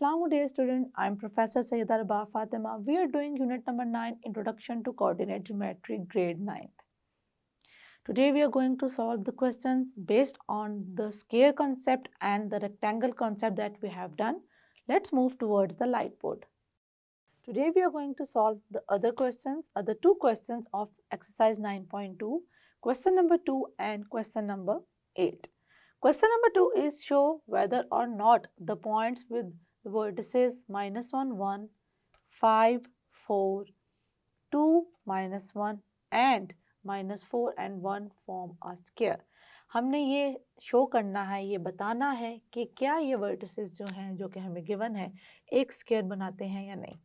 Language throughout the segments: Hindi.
Assalamu dear student, I am Professor Sayyida Rabah Fatima. We are doing unit number 9, Introduction to Coordinate Geometry, grade 9th. Today we are going to solve the questions based on the square concept and the rectangle concept that we have done. Let's move towards the light board. Today we are going to solve the other two questions of exercise 9.2, question number 2 and question number 8. Question number 2 is show whether or not the points with the vertices -1, 1, 5, 4, 2, -1 and -4 and 1 form a square. हमने ये शो करना है, ये बताना है कि क्या ये वर्टिसेस जो हैं, जो कि हमें गिवन है, एक स्क्वायर बनाते हैं या नहीं।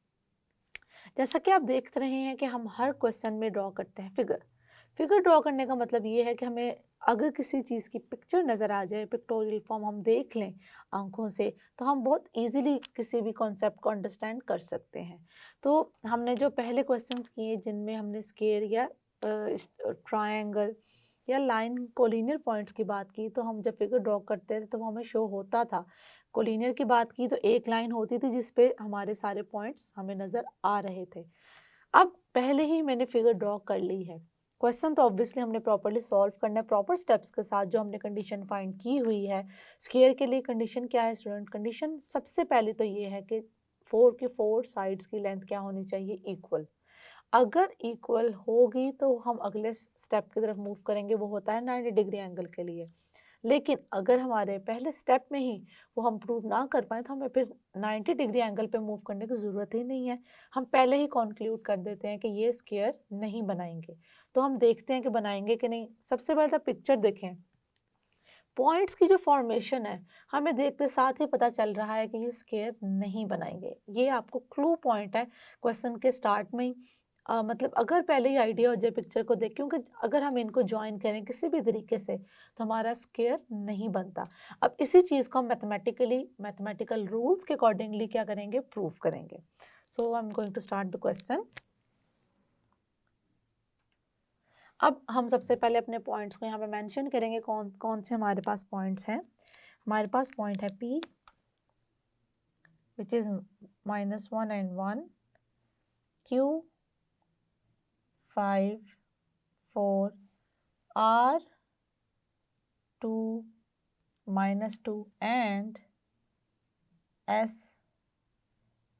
जैसा कि आप देख रहे हैं कि हम हर क्वेश्चन में ड्रॉ करते हैं फिगर ड्रॉ करने का मतलब ये है कि हमें अगर किसी चीज़ की पिक्चर नज़र आ जाए, पिक्टोरियल फॉर्म हम देख लें आंखों से, तो हम बहुत इजीली किसी भी कॉन्सेप्ट को अंडरस्टैंड कर सकते हैं। तो हमने जो पहले क्वेश्चंस किए जिनमें हमने स्क्वायर या ट्रायंगल या लाइन कोलिनियर पॉइंट्स की बात की, तो हम जब फिगर ड्रॉ करते थे तो वो हमें शो होता था। कोलिनियर की बात की तो एक लाइन होती थी जिस पे हमारे सारे पॉइंट्स हमें नज़र आ रहे थे। अब पहले ही मैंने फिगर ड्रॉ कर ली है। क्वेश्चन तो ऑब्वियसली हमने प्रॉपर्ली सॉल्व करना है प्रॉपर स्टेप्स के साथ, जो हमने कंडीशन फाइंड की हुई है। स्क्वायर के लिए कंडीशन क्या है स्टूडेंट? कंडीशन सबसे पहले तो ये है कि 4 के 4 साइड्स की लेंथ क्या होनी चाहिए? इक्वल। अगर इक्वल होगी तो हम अगले स्टेप की तरफ मूव करेंगे, वो होता है 90 डिग्री एंगल के लिए। लेकिन अगर हमारे पहले स्टेप में ही वो हम प्रूव ना कर पाए तो हमें फिर 90 डिग्री एंगल पे मूव करने की ज़रूरत ही नहीं है। हम पहले ही कॉन्क्लूड कर देते हैं कि ये स्क्वायर नहीं बनाएंगे। तो हम देखते हैं कि बनाएंगे कि नहीं। सबसे पहले तो पिक्चर देखें, पॉइंट्स की जो फॉर्मेशन है हमें देखते साथ ही पता चल रहा है कि ये स्क्वायर नहीं बनाएंगे। ये आपको क्लू पॉइंट है क्वेश्चन के स्टार्ट में ही। मतलब अगर पहले ही आइडिया हो जाए पिक्चर को देख, क्योंकि अगर हम इनको ज्वाइन करें किसी भी तरीके से तो हमारा स्क्वायर नहीं बनता। अब इसी चीज़ को हम मैथमेटिकल रूल्स के अकॉर्डिंगली क्या करेंगे? प्रूव करेंगे। So I am going to start the question. अब हम सबसे पहले अपने पॉइंट्स को यहाँ पे मेंशन करेंगे, कौन कौन से हमारे पास पॉइंट्स हैं। हमारे पास पॉइंट है P which is -1 and 1, Q 5, 4, R 2, -2 and S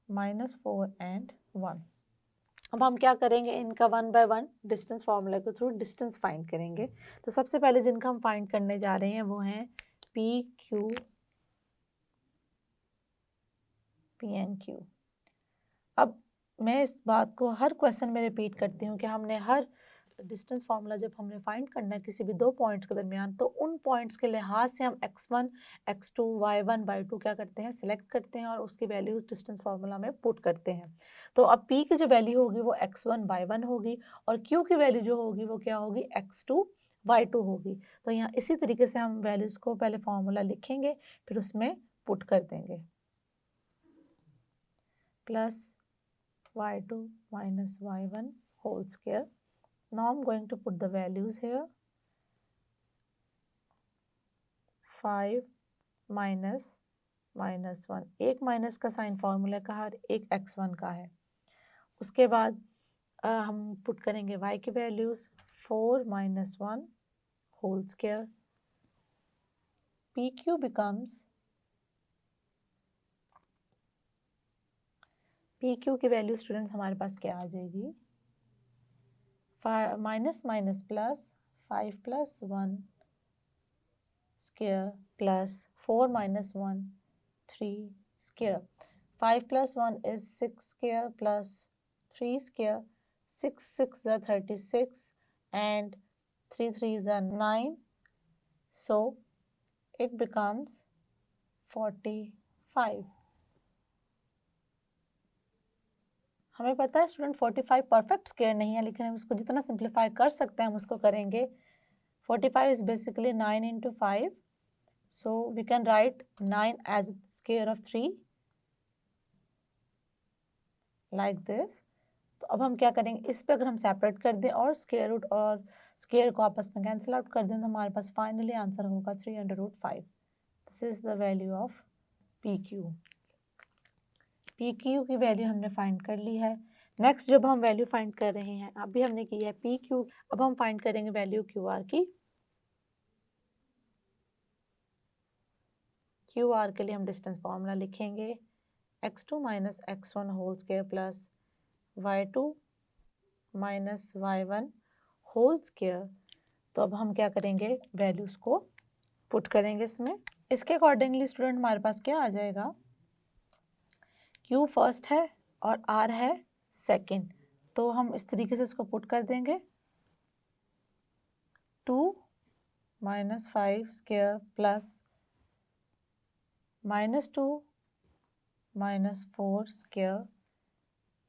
-4 and 1। अब हम क्या करेंगे? इनका 1 by 1 डिस्टेंस फार्मूला के थ्रू डिस्टेंस फाइंड करेंगे। तो सबसे पहले जिनका हम फाइंड करने जा रहे हैं वो हैं P, Q, P and Q। अब मैं इस बात को हर क्वेश्चन में रिपीट करती हूँ कि हमने हर डिस्टेंस फार्मूला जब हमने फाइंड करना है किसी भी दो पॉइंट्स के दरमियान, तो उन पॉइंट्स के लिहाज से हम x1, x2, y1, y2 क्या करते हैं? सिलेक्ट करते हैं और उसकी वैल्यूज डिस्टेंस फार्मूला में पुट करते हैं। तो अब p की जो वैल्यू होगी वो x1, y1 होगी और q की वैल्यू जो होगी वो क्या होगी? x2, y2 होगी। तो यहाँ इसी तरीके से हम वैल्यूज़ को पहले फार्मूला लिखेंगे, फिर उसमें पुट कर देंगे। Plus y2 minus y1 whole square. Now I'm going to put the values here. 5 minus -1, एक माइनस का साइन फार्मूला का और एक x1 का है। उसके बाद हम पुट करेंगे y की values 4 minus 1 whole square. PQ becomes, PQ की वैल्यू स्टूडेंट हमारे पास क्या आ जाएगी? Minus minus plus 5 plus 1 square plus 4 minus 1 3 square. 5 plus 1 is 6 square plus 3 square. 6 6 is 36 and 3 3 is 9. So it becomes 45. हमें पता है स्टूडेंट 45 परफेक्ट स्क्वायर नहीं है, लेकिन हम इसको जितना सिंप्लीफाई कर सकते हैं हम उसको करेंगे। 45 is basically 9 into 5. So we can write 9 as square of 3 like this. तो अब हम क्या करेंगे? इस पे अगर हम सेपरेट कर दें और स्क्वायर रूट और स्क्वायर को आपस में कैंसिल आउट कर दें तो हमारे पास फाइनली आंसर होगा 3 under root 5. This is the value of PQ। P Q की वैल्यू हमने फाइंड कर ली है। नेक्स्ट जब हम वैल्यू फाइंड कर रहे हैं, अभी हमने की है पी क्यू, अब हम फाइंड करेंगे वैल्यू क्यू आर की। क्यू आर के लिए हम डिस्टेंस फॉर्मूला लिखेंगे x2 minus x1 whole square plus y2 minus y1 whole square. तो अब हम क्या करेंगे, वैल्यूज को पुट करेंगे इसमें। इसके अकॉर्डिंगली स्टूडेंट हमारे पास क्या आ जाएगा, Q फर्स्ट है और R है सेकंड, तो हम इस तरीके से इसको पुट कर देंगे। 2 minus 5 square plus minus 2 minus 4 square,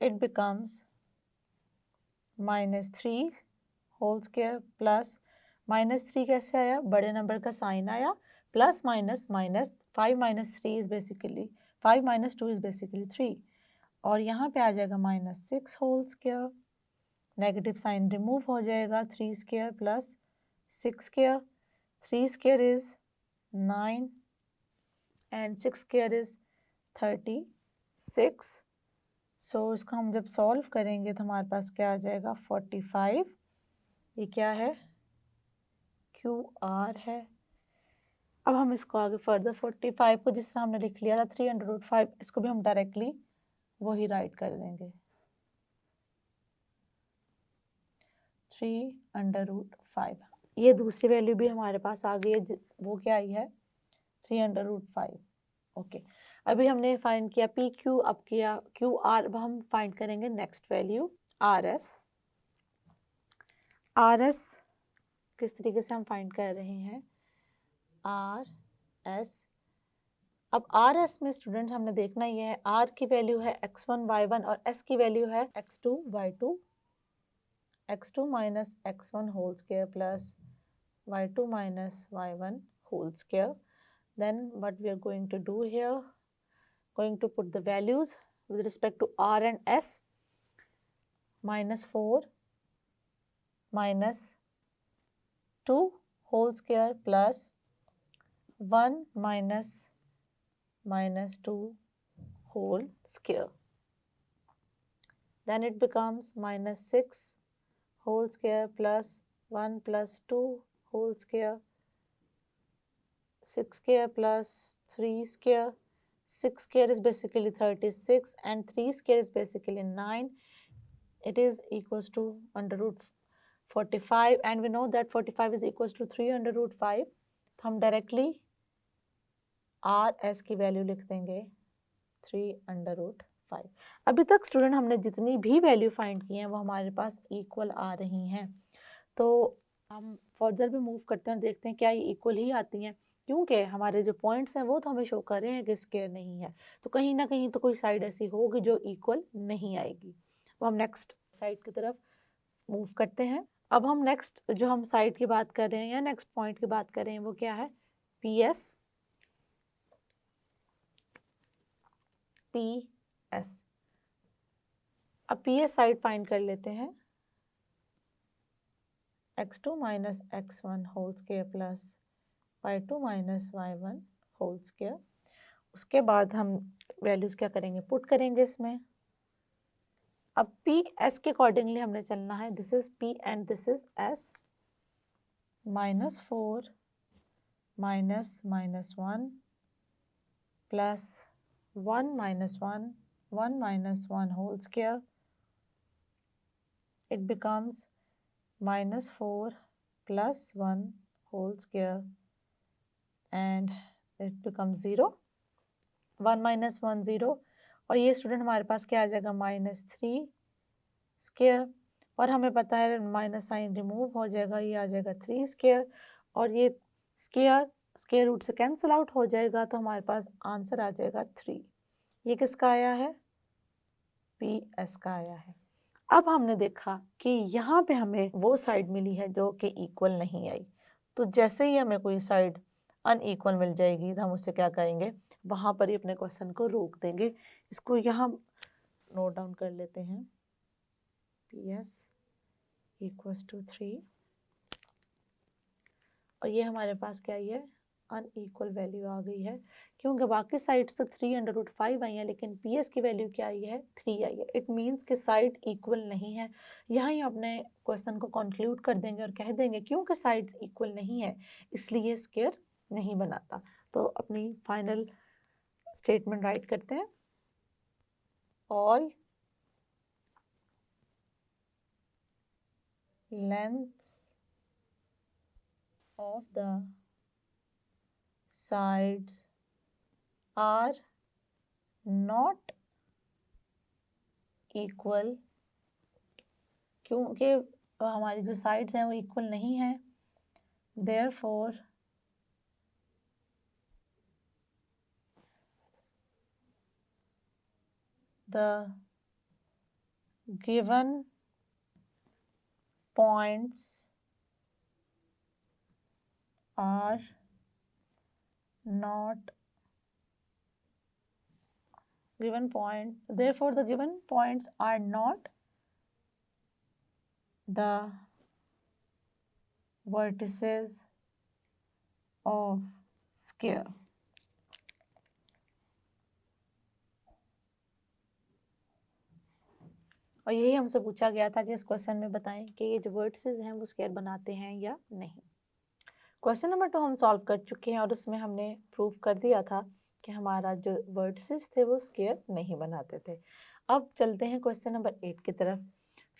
it becomes minus 3 whole square plus minus 3 कैसे आया, बड़े नंबर का साइन आया, plus minus minus 5 minus 3 is basically 5 minus 2 is basically 3, और यहाँ पे आ जाएगा minus 6 whole square, negative sign remove हो जाएगा, 3 square plus 6 square, 3 square is 9 and 6 square is 36। सो इसको हम जब सॉल्व करेंगे तो हमारे पास क्या आ जाएगा, 45। ये क्या है, क्यू आर है। अब हम इसको आगे फर्दर 45 को जिस तरह हमने लिख लिया था 3/5, इसको भी हम डायरेक्टली वही राइट कर देंगे 3/5। ये दूसरी वैल्यू भी हमारे पास आ गई है, वो क्या आई है 3/5। ओके, अभी हमने फाइंड किया पी क्यू, अब किया क्यू आर, अब हम फाइंड करेंगे next value R S. R S किस तरीके से हम फाइंड कर रहे हैं, आर एस। अब आर एस में स्टूडेंट्स हमने देखना ये है, आर की वैल्यू है x1 y1 और एस की वैल्यू है x2 y2, x2 minus x1 whole square plus y2 minus y1 whole square. Then what we are going to do here, going to put the values with respect to R and S, minus 4 minus 2 whole square plus 1 minus minus 2 whole square. Then it becomes minus 6 whole square plus 1 plus 2 whole square, 6 square plus 3 square, 6 square is basically 36 and 3 square is basically 9. It is equals to under root 45 and we know that 45 is equals to 3 under root 5. तो हम डायरेक्टली आर एस की वैल्यू लिख देंगे 3 under root 5। अभी तक स्टूडेंट हमने जितनी भी वैल्यू फाइंड की हैं वो हमारे पास इक्वल आ रही हैं, तो हम फर्दर भी मूव करते हैं, देखते हैं क्या ये इक्वल ही आती हैं, क्योंकि हमारे जो पॉइंट्स हैं वो तो हमें शो कर रहे हैं कि स्क्वायर नहीं है, तो कहीं ना कहीं तो कोई साइड ऐसी होगी जो इक्वल नहीं आएगी। तो हम नेक्स्ट साइड की तरफ मूव करते हैं। अब हम नेक्स्ट जो हम साइड की बात कर रहे हैं या नेक्स्ट पॉइंट की बात कर रहे हैं वो क्या है, पी एस। पी एस, अब पी एस साइड फाइंड कर लेते हैं, x2 minus x1 whole square plus y2 minus y1 whole square. उसके बाद हम वैल्यूज क्या करेंगे, पुट करेंगे इसमें। अब पी एस के अकॉर्डिंगली हमने चलना है, this is P and this is S. Minus 4 minus minus 1 plus 1 minus 1 1 minus 1 whole square, it becomes minus 4 plus 1 whole square and it becomes 0, 1 minus 1 0, और ये स्टूडेंट हमारे पास क्या आ जाएगा माइनस 3 स्क्वायर, और हमें पता है माइनस साइन रिमूव हो जाएगा, ये आ जाएगा 3 स्क्वायर, और ये स्क्वायर रूट से कैंसिल आउट हो जाएगा, तो हमारे पास आंसर आ जाएगा 3। ये किसका आया है, पी एस का आया है। अब हमने देखा कि यहाँ पे हमें वो साइड मिली है जो कि इक्वल नहीं आई, तो जैसे ही हमें कोई साइड अनइक्वल मिल जाएगी तो हम उससे क्या करेंगे, वहाँ पर ही अपने क्वेश्चन को रोक देंगे। इसको यहाँ नोट डाउन कर लेते हैं, पी एस इक्वल्स टू 3, और ये हमारे पास क्या है, अनइक्वल वैल्यू आ गई है, क्योंकि बाकी साइड्स तो 3/5 आई है, लेकिन पी एस की वैल्यू क्या आई है, 3 आई है। इट मीन्स कि साइड इक्वल नहीं है। यहाँ ही अपने क्वेश्चन को कंक्लूड कर देंगे और कह देंगे क्योंकि साइड्स इक्वल नहीं है इसलिए स्क्वायर नहीं बनाता। तो अपनी फाइनल स्टेटमेंट राइट करते हैं। All lengths of the sides are not equal, क्योंकि हमारी जो साइड्स हैं वो इक्वल नहीं है। therefore the given points are not therefore the given points are not the vertices of square। और यही हमसे पूछा गया था कि इस क्वेश्चन में बताएं कि ये जो वर्टिसेस हैं वो स्क्वायर बनाते हैं या नहीं। क्वेश्चन नंबर 2 हम सॉल्व कर चुके हैं और उसमें हमने प्रूव कर दिया था कि हमारा जो वर्टिसेस थे वो स्क्वायर नहीं बनाते थे। अब चलते हैं क्वेश्चन नंबर 8 की तरफ।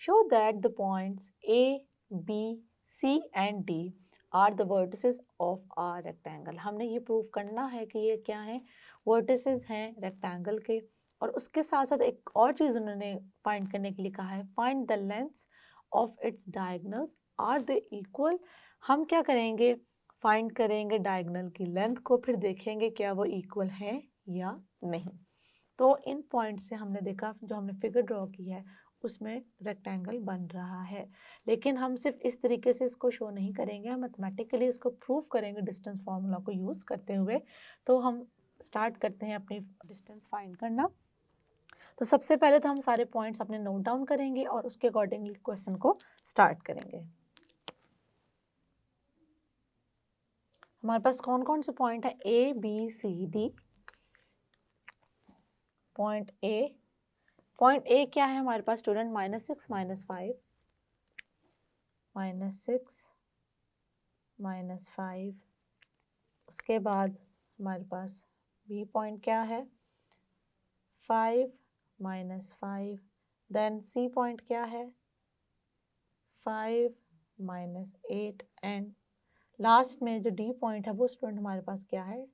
Show that the points A B C and D are the vertices of a rectangle. हमने ये प्रूव करना है कि ये क्या है, वर्टिसेस हैं रेक्टेंगल के। और उसके साथ साथ एक और चीज़ उन्होंने फाइंड करने के लिए कहा है, find the lengths of its diagonals are the equal. हम क्या करेंगे, फाइंड करेंगे डायगोनल की लेंथ को, फिर देखेंगे क्या वो इक्वल है या नहीं। तो इन पॉइंट से हमने देखा, जो हमने फिगर ड्रॉ की है उसमें रेक्टेंगल बन रहा है। लेकिन हम सिर्फ इस तरीके से इसको शो नहीं करेंगे, हम मैथमेटिकली इसको प्रूव करेंगे डिस्टेंस फार्मूला को यूज़ करते हुए। तो हम स्टार्ट करते हैं अपनी डिस्टेंस फाइंड करना। तो सबसे पहले तो हम सारे पॉइंट्स अपने नोट डाउन करेंगे और उसके अकॉर्डिंगली क्वेश्चन को स्टार्ट करेंगे। हमारे पास कौन कौन से पॉइंट है, A B C D. Point A क्या है हमारे पास स्टूडेंट, -6 -5 -6 -5। उसके बाद हमारे पास बी पॉइंट क्या है, 5 -5। देन सी पॉइंट क्या है, 5 -8। एंड लास्ट में जो डी पॉइंट है वो स्टूडेंट हमारे पास क्या है,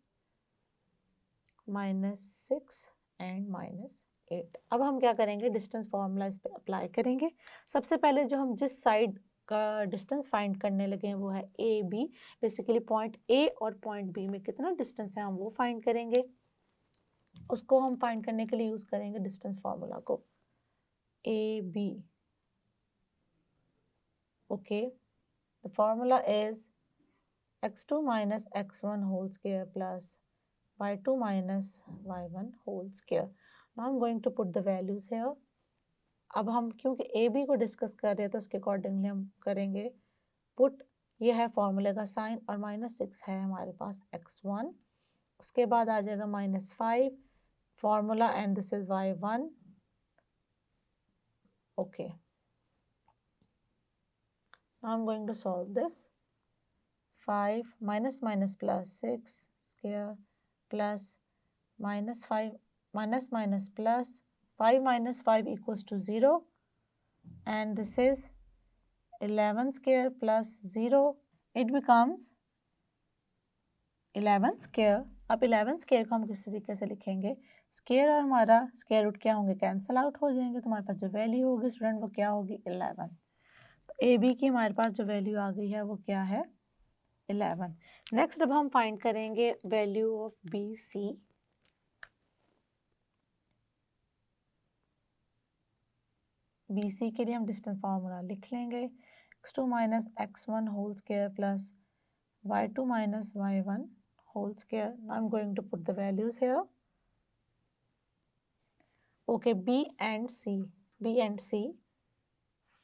-6 एंड -8। अब हम क्या करेंगे, डिस्टेंस फॉर्मूला इस पे अप्लाई करेंगे। सबसे पहले जो हम जिस साइड का डिस्टेंस फाइंड करने लगे हैं वो है A B. Basically point A और पॉइंट बी में कितना डिस्टेंस है हम वो फाइंड करेंगे। उसको हम फाइंड करने के लिए यूज़ करेंगे डिस्टेंस फार्मूला को, A B. Okay, the formula is x2 minus x1 whole square plus y2 minus y1 whole square. Now I'm going to put the values here. अब हम क्योंकि ए बी को डिस्कस कर रहे हैं तो उसके अकॉर्डिंगली हम करेंगे पुट। ये है फॉर्मूले का साइन और -6 है हमारे पास x1। उसके बाद आ जाएगा -5 formula and this is y1। Okay, now I'm going to solve this. 5 minus minus plus 6 square plus -5 minus minus plus 5 minus 5 equals to 0, and this is 11 square plus 0, it becomes 11 square। अब 11 square को हम किस तरीके से लिखेंगे, स्क्वायर और हमारा स्क्वायर रूट क्या होंगे, कैंसिल आउट हो जाएंगे। तो हमारे पास जो वैल्यू होगी स्टूडेंट वो क्या होगी, 11। तो ए बी की हमारे पास जो वैल्यू आ गई है वो क्या है, 11। नेक्स्ट अब हम फाइंड करेंगे value of B C. B C के लिए हम डिस्टेंस फार्मूला लिख लेंगे, x2 minus x1 whole square plus y2 minus y1 whole square. Now I'm going to put the values here. Okay, B and C,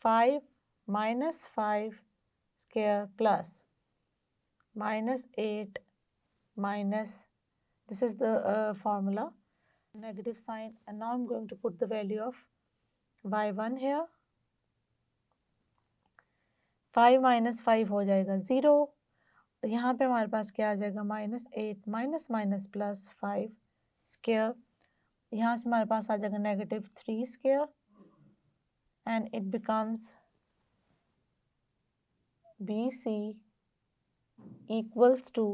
5 minus 5 square plus -8 minus, this is the formula, negative sign, and now I'm going to put the value of y1 here. 5 minus 5 हो जाएगा 0, यहाँ पे हमारे पास क्या आ जाएगा -8 माइनस माइनस प्लस 5 स्क्वायर, यहाँ से हमारे पास आ जाएगा -3 square, and it becomes BC equals to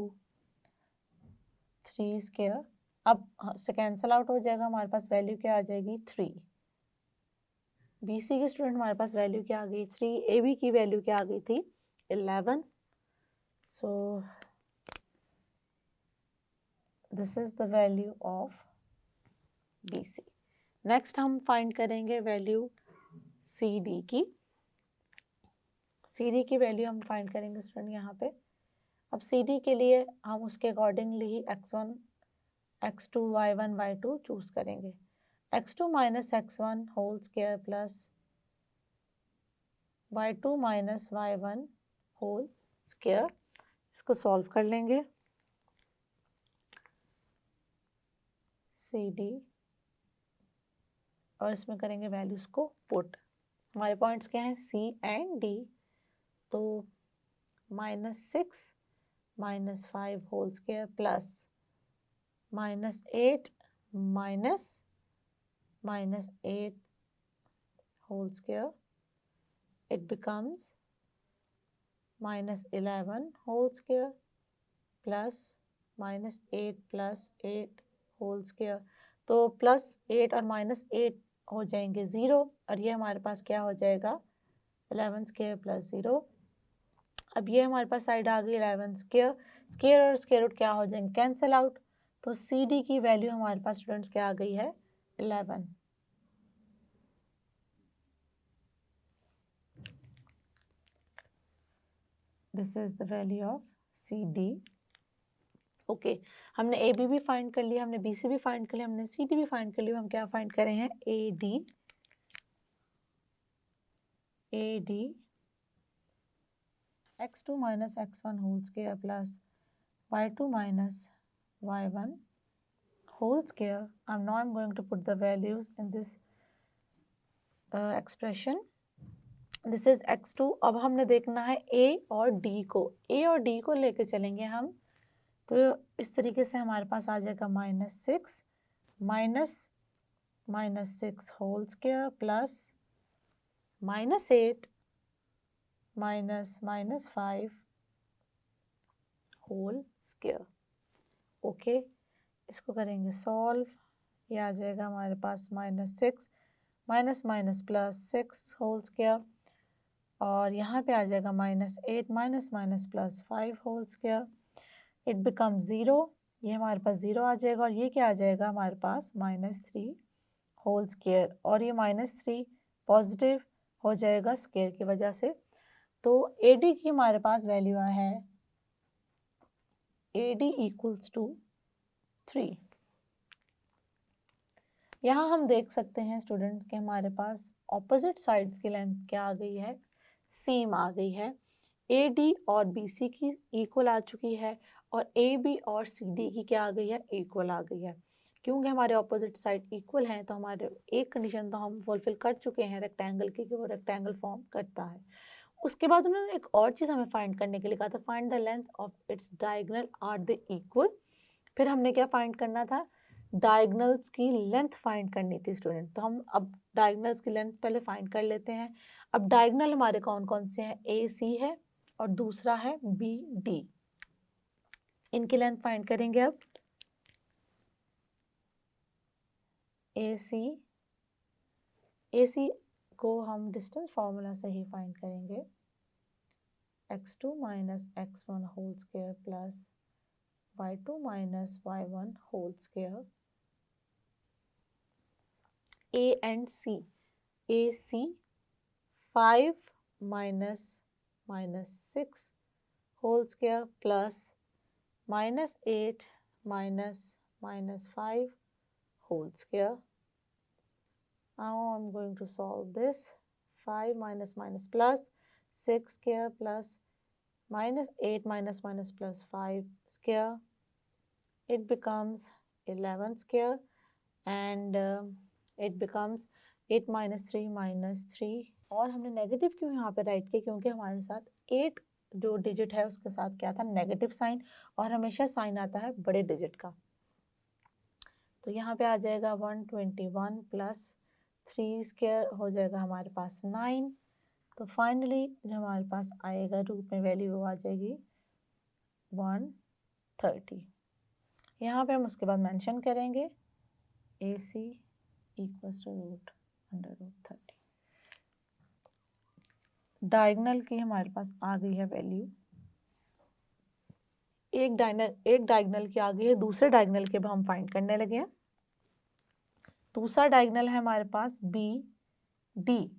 3 square. अब से कैंसिल आउट हो जाएगा, हमारे पास वैल्यू क्या आ जाएगी 3। BC के स्टूडेंट हमारे पास वैल्यू क्या आ गई 3, AB की वैल्यू क्या आ गई थी 11। So this is the value of BC। Next हम फाइंड करेंगे वैल्यू CD की। CD की वैल्यू हम फाइंड करेंगे स्टूडेंट यहाँ पे। अब CD के लिए हम उसके अकॉर्डिंगली ही x1, x2, y1, y2 choose करेंगे। x2 minus x1 whole square plus y2 minus y1 whole square, इसको सॉल्व कर लेंगे। CD और इसमें करेंगे वैल्यूज को पुट। हमारे पॉइंट्स क्या हैं C एंड D, तो -6 minus 5 whole square plus -8 minus -8 whole square, it becomes -11 whole square plus -8 plus 8 whole square। तो +8 और -8 हो जाएंगे 0, और ये हमारे पास क्या हो जाएगा 11 स्क्वायर प्लस 0। अब ये हमारे पास साइड आ गई 11 स्क्वायर, स्क्वायर और स्क्वायर रूट क्या हो जाएंगे कैंसिल आउट, तो CD की वैल्यू हमारे पास स्टूडेंट्स क्या आ गई है 11। This is the value of CD। Okay, हमने AB भी फाइंड कर लिया, हमने BC भी फाइंड कर लिया, हमने CD भी फाइंड कर लिया। हम क्या फाइंड कर रहे हैं AD x2 minus x1 whole square plus y2 minus y1 whole square, and now I'm going to put the values in this expression. This is x2। अब हमने देखना है A और D को लेके चलेंगे हम, तो इस तरीके से हमारे पास आ जाएगा -6 -6 whole square plus -8 -5 whole square. Okay, इसको करेंगे सॉल्व, ये आ जाएगा हमारे पास -6 minus minus plus 6 whole square, और यहाँ पे आ जाएगा -8 minus minus plus 5 whole square, it become 0, ये हमारे पास 0 आ जाएगा, और ये क्या आ जाएगा हमारे पास -3 होल स्क्वायर, और ये -3 पॉजिटिव हो जाएगा स्क्वायर की वजह से। तो AD की हमारे पास वैल्यू है AD इक्वल्स टू 3। यहाँ हम देख सकते हैं स्टूडेंट कि हमारे पास ऑपोजिट साइड्स की लेंथ क्या आ गई है, सेम आ गई है। AD और BC की इक्वल आ चुकी है, और AB और CD की क्या आ गई है, इक्वल आ गई है। क्योंकि हमारे ऑपोजिट साइड इक्वल हैं, तो हमारे एक कंडीशन तो हम फुलफिल कर चुके हैं रेक्टेंगल की, कि वो रेक्टेंगल फॉर्म करता है। उसके बाद उन्होंने एक और चीज़ हमें फाइंड करने के लिए कहा था, find the length of its diagonal are they equal. फिर हमने क्या फाइंड करना था, डायगोनल्स की लेंथ फाइंड करनी थी स्टूडेंट। तो हम अब डायगोनल्स की लेंथ पहले फाइंड कर लेते हैं। अब डायगोनल हमारे कौन कौन से हैं, AC है और दूसरा है BD। इनकी लेंथ फाइंड करेंगे अब। AC को हम डिस्टेंस फार्मूला से ही फाइंड करेंगे, x2 minus x1 whole square plus y2 minus y1 whole square. A and C, AC 5 minus 6 whole square plus -8 minus 5 whole square. Now I'm going to solve this. 5 minus plus 6 square plus -8 minus plus 5 square, it becomes 11 square and it becomes 8 minus 3 minus 3। और हमने नेगेटिव क्यों यहाँ पे राइट किया, क्योंकि हमारे साथ 8 जो डिजिट है उसके साथ क्या था, नेगेटिव साइन, और हमेशा साइन आता है बड़े डिजिट का। तो यहाँ पे आ जाएगा 121 प्लस 3 स्क्वायर हो जाएगा हमारे पास 9। तो फाइनली जो हमारे पास आएगा रूट में वैल्यू वो आ जाएगी 130। यहाँ पे हम उसके बाद मेंशन करेंगे AC equals to root under root 30। Diagonal की हमारे पास आ गई है वैल्यू, एक डायगोनल की आ गई है, दूसरे डायगोनल के भी हम फाइंड करने लगे हैं। दूसरा डायगोनल है हमारे पास BD,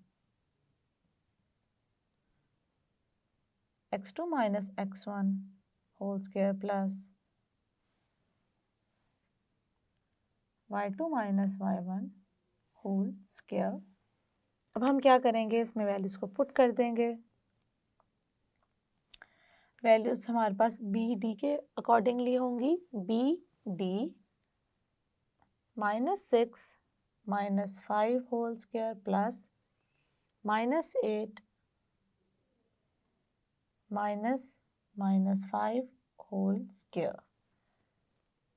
x2 minus x1 whole square plus y2 minus y1 whole square. अब हम क्या करेंगे, इसमें वैल्यूज को पुट कर देंगे। वैल्यूज हमारे पास BD के अकॉर्डिंगली होंगी, BD -6 -5 whole square plus -8 -5 whole square.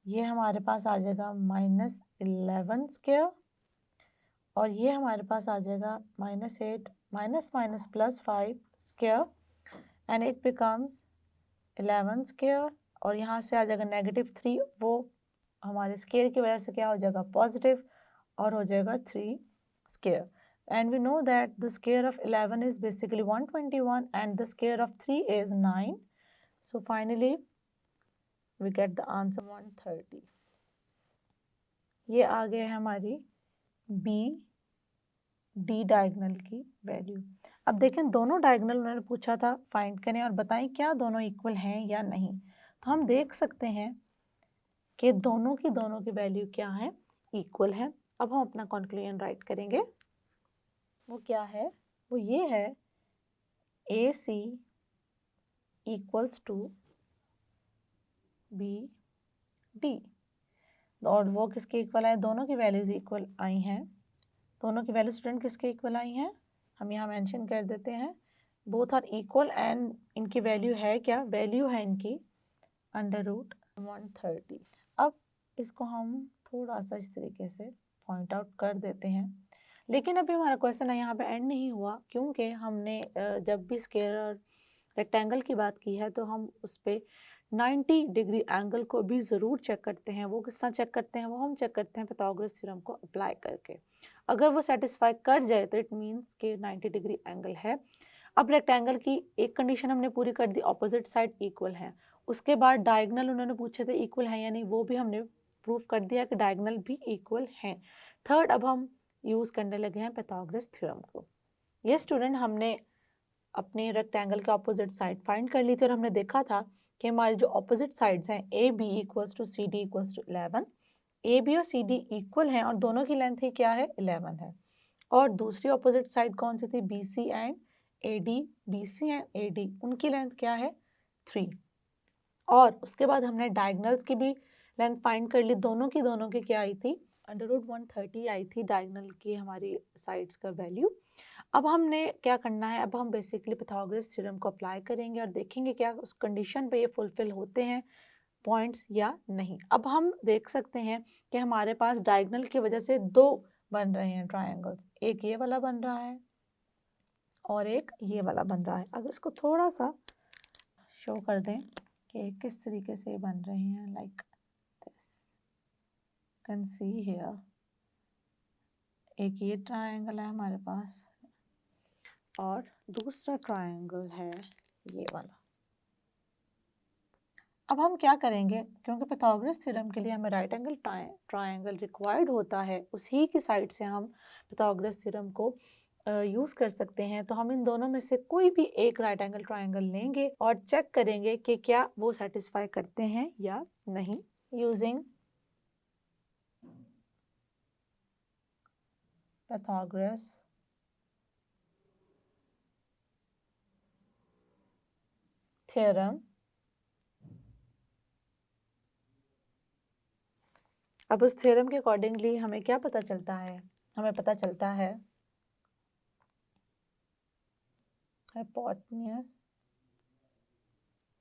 ये हमारे पास आ जाएगा -11 स्क्वायर, और ये हमारे पास आ जाएगा -8 minus plus 5 square and it becomes 11 square, और यहाँ से आ जाएगा -3, वो हमारे स्क्वायर की वजह से क्या हो जाएगा पॉजिटिव, और हो जाएगा 3 square. And we know that the square of 11 is basically 121 and the square of 3 is 9. So finally we get the answer 130. ये आ गया है हमारी BD डायगोनल की वैल्यू। अब देखें दोनों डायगोनल उन्होंने पूछा था फाइंड करें और बताएं क्या दोनों इक्वल हैं या नहीं। तो हम देख सकते हैं कि दोनों की वैल्यू क्या है, इक्वल है। अब हम अपना कंक्लूजन राइट करेंगे। वो क्या है, वो ये है AC इक्वल्स टू BD, और वो किसके इक्वल है, दोनों की वैल्यूज इक्वल आई हैं। दोनों की वैल्यू स्टूडेंट किसके इक्वल आई हैं, हम यहाँ मेंशन कर देते हैं, बोथ आर इक्वल एंड इनकी वैल्यू है क्या, वैल्यू है इनकी अंडर रूट 130। अब इसको हम थोड़ा सा इस तरीके से पॉइंट आउट कर देते हैं। लेकिन अभी हमारा क्वेश्चन है यहाँ पे एंड नहीं हुआ, क्योंकि हमने जब भी स्क्वायर और रेक्टेंगल की बात की है तो हम उस पर 90 डिग्री एंगल को भी ज़रूर चेक करते हैं। वो किस तरह चेक करते हैं, वो हम चेक करते हैं पाइथागोरस थ्योरम को अप्लाई करके। अगर वो सेटिस्फाई कर जाए तो इट मीन्स कि 90 डिग्री एंगल है। अब रेक्टेंगल की एक कंडीशन हमने पूरी कर दी, ऑपोजिट साइड इक्वल है। उसके बाद डायगोनल उन्होंने पूछे थे इक्वल है या नहीं, वो भी हमने प्रूफ कर दिया कि डायगोनल भी इक्वल हैं। थर्ड, अब हम यूज़ करने लगे हैं पाइथागोरस थ्योरम को। ये स्टूडेंट हमने अपने रेक्टेंगल के ऑपोजिट साइड फाइंड कर ली थी, और हमने देखा था कि हमारी जो ऑपोजिट साइड्स हैं AB equals to CD equals to 11, AB और CD इक्वल हैं और दोनों की लेंथ ही क्या है, 11 है। और दूसरी ऑपोजिट साइड कौन सी थी, BC and AD, BC and AD उनकी लेंथ क्या है, 3। और उसके बाद हमने डायगोनल्स की भी लेंथ फाइंड कर ली, दोनों की क्या आई थी, अंडर रूट 130 आई थी डायगोनल की हमारी साइड्स का वैल्यू। अब हमने क्या करना है, अब हम बेसिकली पाइथागोरस थ्योरम को अप्लाई करेंगे और देखेंगे क्या उस कंडीशन पे ये फुलफिल होते हैं पॉइंट्स या नहीं। अब हम देख सकते हैं कि हमारे पास डायगोनल की वजह से दो बन रहे हैं ट्रायंगल्स, एक ये वाला बन रहा है और एक ये वाला बन रहा है। अगर इसको थोड़ा सा शो कर दें कि किस तरीके से बन रहे हैं, like this can see here, एक ये ट्रायंगल है हमारे पास और दूसरा ट्रायंगल है ये वाला। अब हम क्या करेंगे, क्योंकि पाइथागोरस थ्योरम के लिए हमें राइट एंगल ट्रायंगल रिक्वायर्ड होता है, उसी की साइड से हम पाइथागोरस थ्योरम को यूज़ कर सकते हैं। तो हम इन दोनों में से कोई भी एक राइट एंगल ट्रायंगल लेंगे और चेक करेंगे कि क्या वो सेटिस्फाई करते हैं या नहीं, यूजिंग पाइथागोरस थ्योरम अब उस थ्योरम के अकॉर्डिंगली हमें क्या पता चलता है, हमें पता चलता है hypotenuse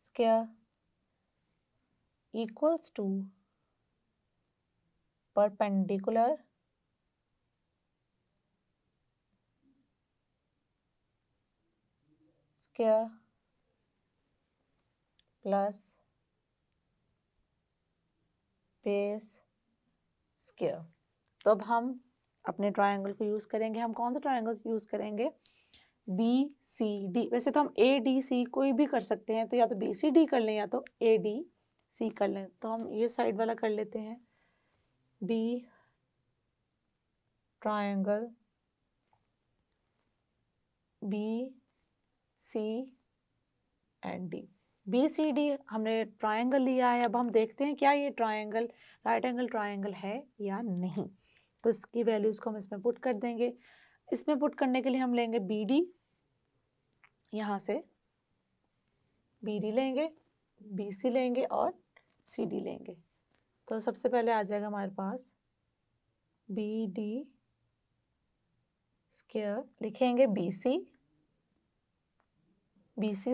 square equals to perpendicular square plus base square. तो अब हम अपने ट्रायंगल को यूज़ करेंगे। हम कौन सा ट्रायंगल यूज़ करेंगे? B C D. वैसे तो हम ए डी सी कोई भी कर सकते हैं, तो या तो बी सी डी कर लें या तो ए डी सी कर लें। तो हम ये साइड वाला कर लेते हैं, B triangle B C and D. B C D हमने ट्रायंगल लिया है। अब हम देखते हैं क्या ये ट्रायंगल राइट एंगल ट्रायंगल है या नहीं। तो इसकी वैल्यूज़ को हम इसमें पुट कर देंगे। इसमें पुट करने के लिए हम लेंगे बी डी, यहाँ से बी डी लेंगे, बी सी लेंगे और सी डी लेंगे। तो सबसे पहले आ जाएगा हमारे पास बी डी स्क्वायर, लिखेंगे B C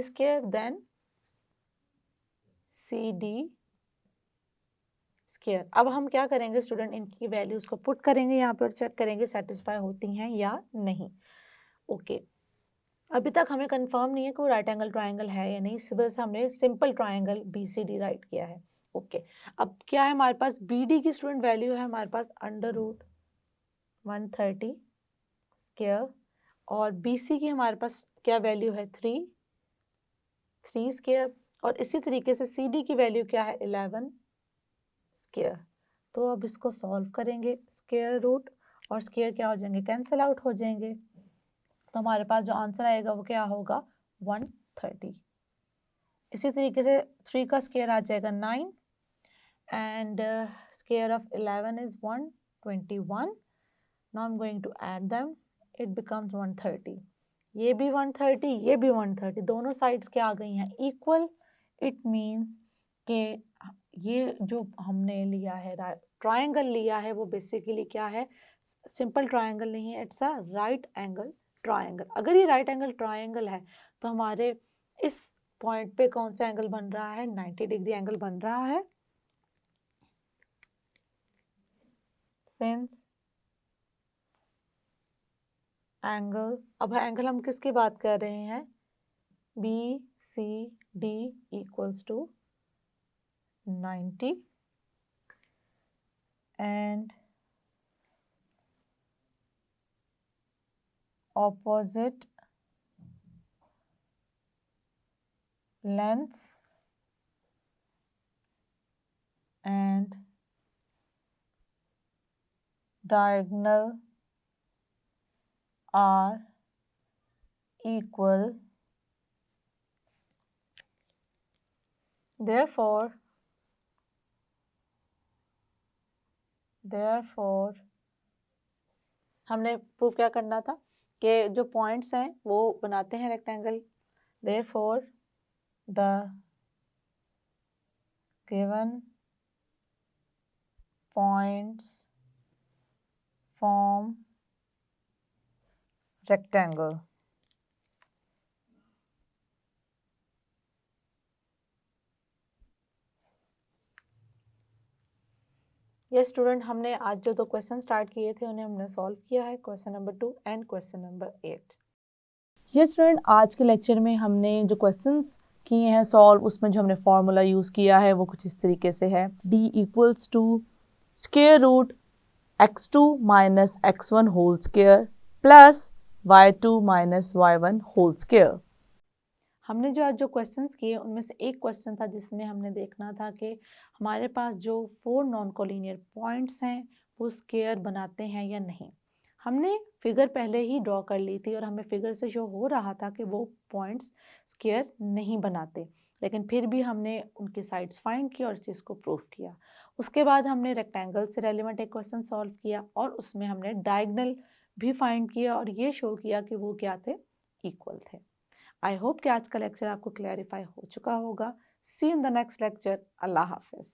square then C D square. अब हम क्या करेंगे स्टूडेंट, इनकी वैल्यूज़ को पुट करेंगे यहाँ पर, चेक करेंगे सेटिस्फाई होती हैं या नहीं। ओके, अभी तक हमें कंफर्म नहीं है कि वो राइट एंगल ट्रायंगल है या नहीं, इस वजह से हमने simple triangle B C D right किया है। ओके, अब क्या है हमारे पास, बी डी की स्टूडेंट वैल्यू है हमारे पास √130 स्क्वायर और बी सी की हमारे पास क्या वैल्यू है 3 स्क्वायर और इसी तरीके से सी डी की वैल्यू क्या है 11 स्क्वायर। तो अब इसको सॉल्व करेंगे, स्क्वायर रूट और स्क्वायर क्या हो जाएंगे, कैंसिल आउट हो जाएंगे। तो हमारे पास जो आंसर आएगा वो क्या होगा 130। इसी तरीके से 3 का स्क्वायर आ जाएगा 9 and square of 11 is 121। Now I am going to add them, it becomes 130। ये भी 130, ये भी 130, दोनों साइड्स क्या आ गई हैं इक्वल। इट मीन्स के ये जो हमने लिया है ट्रायंगल लिया है वो बेसिकली क्या है, सिंपल ट्रायंगल नहीं है, it's a right angle triangle. अगर ये राइट एंगल ट्रायंगल है तो हमारे इस पॉइंट पे कौन सा एंगल बन रहा है, 90 डिग्री एंगल बन रहा है। सिंस एंगल, अब एंगल हम किसकी बात कर रहे हैं, B C D equals to 90 and opposite lengths and diagonal are equal, therefore हमने प्रूव क्या करना था कि जो पॉइंट्स हैं वो बनाते हैं rectangle. therefore the given points form rectangle। ये स्टूडेंट हमने आज जो 2 क्वेश्चन स्टार्ट किए थे उन्हें हमने सॉल्व किया है, question number 2 and question number 8। ये स्टूडेंट आज के लेक्चर में हमने जो क्वेश्चंस किए हैं सॉल्व, उसमें जो हमने फॉर्मूला यूज़ किया है वो कुछ इस तरीके से है, d equals to square root x2 minus x1 whole square plus y2 minus y1 whole square. हमने जो आज जो क्वेश्चंस किए उनमें से एक क्वेश्चन था जिसमें हमने देखना था कि हमारे पास जो 4 नॉन कोलिनियर पॉइंट्स हैं वो स्क्वायर बनाते हैं या नहीं। हमने फिगर पहले ही ड्रॉ कर ली थी और हमें फिगर से शो हो रहा था कि वो पॉइंट्स स्क्वायर नहीं बनाते, लेकिन फिर भी हमने उनके साइड्स फाइंड किया और इस चीज़ को प्रूव किया। उसके बाद हमने रेक्टेंगल से रेलिवेंट एक क्वेश्चन सॉल्व किया और उसमें हमने डायगोनल भी फाइंड किया और ये शो किया कि वो क्या थे, इक्वल थे। आई होप कि आज का लेक्चर आपको क्लैरिफाई हो चुका होगा। सी इन द नेक्स्ट लेक्चर। अल्लाह हाफिज़।